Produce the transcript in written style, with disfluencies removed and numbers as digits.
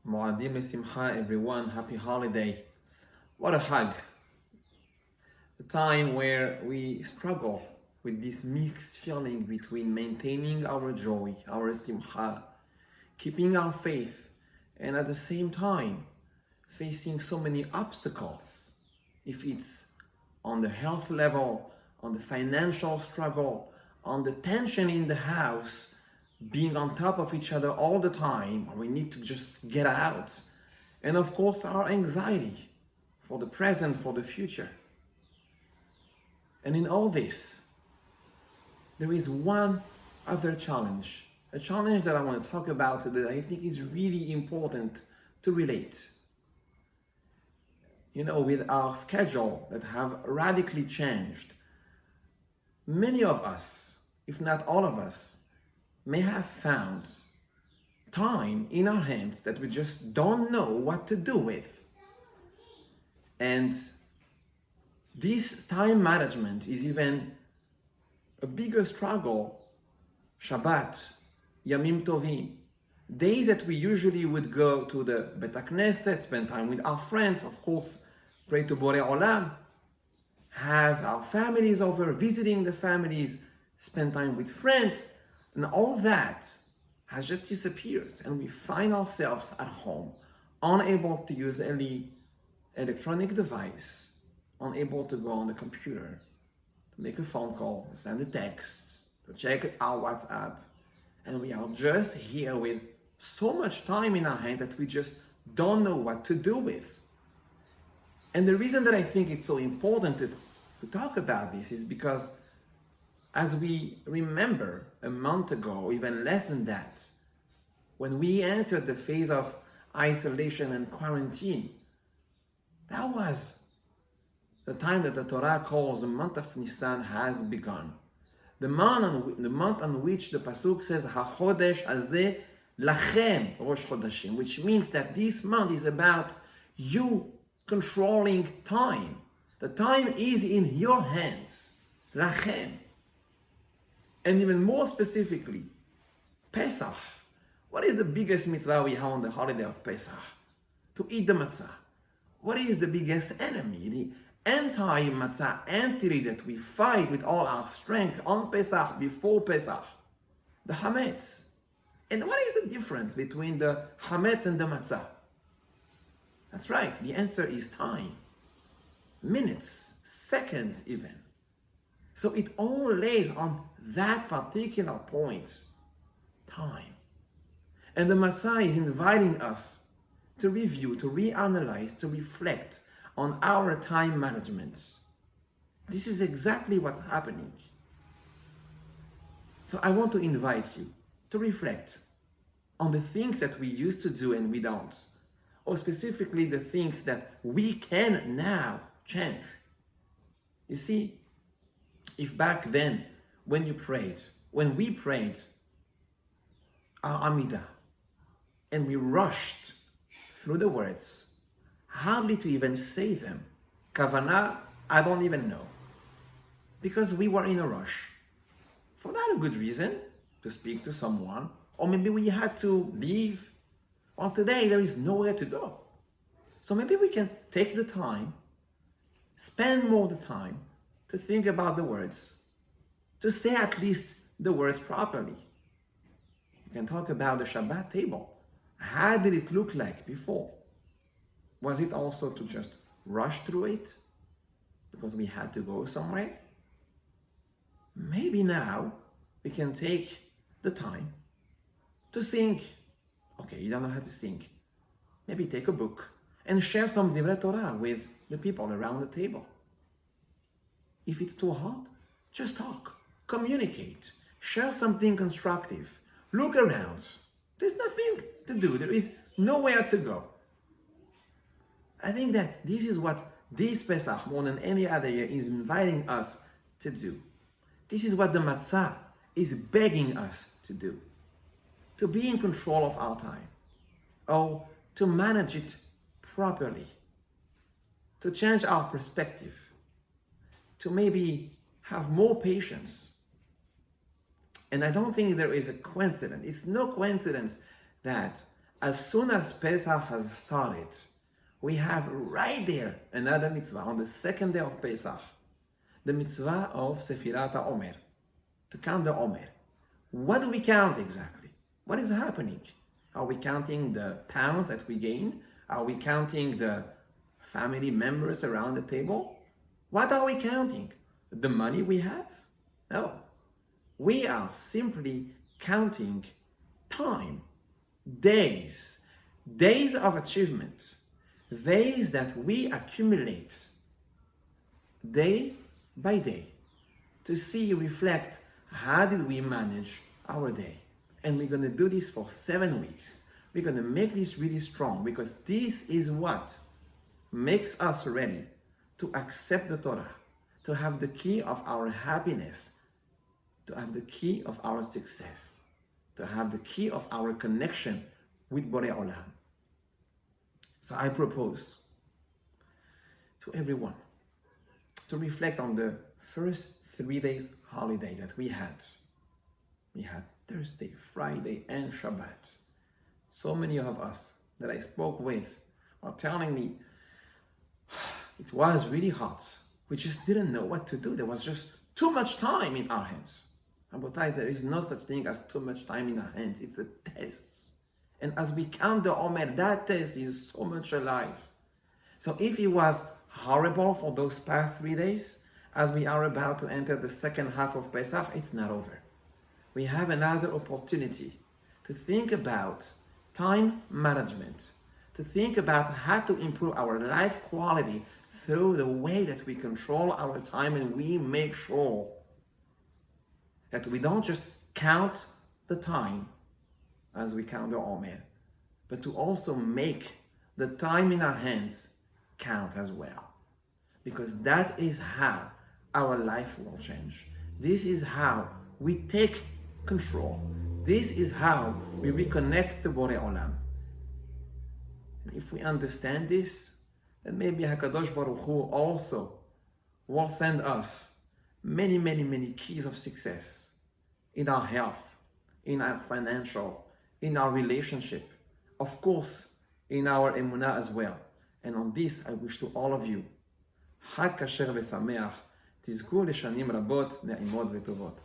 Moadim Simcha, everyone, happy holiday. What a hug. A time where we struggle with this mixed feeling between maintaining our joy, our simcha, keeping our faith, and at the same time facing so many obstacles. If it's on the health level, on the financial struggle, on the tension in the house, being on top of each other all the time, or we need to just get out. And of course, our anxiety for the present, for the future. And in all this, there is one other challenge, a challenge that I want to talk about today that I think is really important to relate. With our schedule that have radically changed, many of us, if not all of us, may have found time in our hands that we just don't know what to do with. And this time management is even a bigger struggle. Shabbat, Yamim Tovim, days that we usually would go to the Bet HaKnesset, spend time with our friends, of course, pray to Borei Olam, have our families over, visiting the families, spend time with friends, and all that has just disappeared, and we find ourselves at home, unable to use any electronic device, unable to go on the computer, to make a phone call, send a text, to check our WhatsApp, and we are just here with so much time in our hands that we just don't know what to do with. And the reason that I think it's so important to talk about this is because as we remember a month ago, or even less than that, when we entered the phase of isolation and quarantine, that was the time that the Torah calls the month of Nisan has begun. The month on which the Pasuk says, HaChodesh Hazeh Lachem Rosh Chodashim, which means that this month is about you controlling time. The time is in your hands. Lachem. And even more specifically, Pesa'h. What is the biggest mitzvah we have on the holiday of Pesa'h? To eat the matzah. What is the biggest enemy? The anti-matzah entity that we fight with all our strength on Pesach, before Pesach. The Hametz. And what is the difference between the Hametz and the matzah? That's right, the answer is time. Minutes, seconds even. So it all lays on that particular point, time. And the Matzah is inviting us to review, to reanalyze, to reflect on our time management. This is exactly what's happening. So I want to invite you to reflect on the things that we used to do and we don't, or specifically the things that we can now change. You see, if back then, when we prayed our Amidah, and we rushed through the words, hardly to even say them, Kavanah, I don't even know, because we were in a rush, for not a good reason, to speak to someone, or maybe we had to leave, or today there is nowhere to go. So maybe we can take the time, spend more the time, to think about the words, to say at least the words properly. You can talk about the Shabbat table. How did it look like before? Was it also to just rush through it because we had to go somewhere? Maybe now we can take the time to think. Okay, you don't know how to think. Maybe take a book and share some Divrei Torah with the people around the table. If it's too hard, just talk, communicate, share something constructive, look around. There's nothing to do, there is nowhere to go. I think that this is what this Pesach, more than any other year, is inviting us to do. This is what the Matzah is begging us to do. To be in control of our time, or to manage it properly, to change our perspective, to maybe have more patience. And I don't think there is a coincidence. It's no coincidence that As soon as Pesach has started, we have right there another mitzvah on the second day of Pesach, the mitzvah of Sefirat HaOmer, to count the Omer. What do we count exactly? What is happening? Are we counting the pounds that we gain? Are we counting the family members around the table? What are we counting? The money we have? No. We are simply counting time, days of achievement, days that we accumulate day by day to see, reflect, how did we manage our day? And we're going to do this for 7 weeks. We're going to make this really strong, because this is what makes us ready to accept the Torah, to have the key of our happiness, to have the key of our success, to have the key of our connection with Borei Olam. So I propose to everyone to reflect on the first 3 days holiday that we had. We had Thursday, Friday, and Shabbat. So many of us that I spoke with are telling me it was really hot. We just didn't know what to do. There was just too much time in our hands. Rabotai, there is no such thing as too much time in our hands. It's a test. And as we count the Omer, that test is so much alive. So if it was horrible for those past 3 days, as we are about to enter the second half of Pesach, it's not over. We have another opportunity to think about time management, to think about how to improve our life quality through the way that we control our time, and we make sure that we don't just count the time as we count the Omer, but to also make the time in our hands count as well. Because that is how our life will change. This is how we take control. This is how we reconnect to Borei Olam. And if we understand this, then maybe HaKadosh Baruch Hu also will send us many, many, many keys of success in our health, in our financial, in our relationship, of course, in our emunah as well. And on this, I wish to all of you, Hag Kasher v'Sameach, תזכו לשנים רבות נעימות וטובות.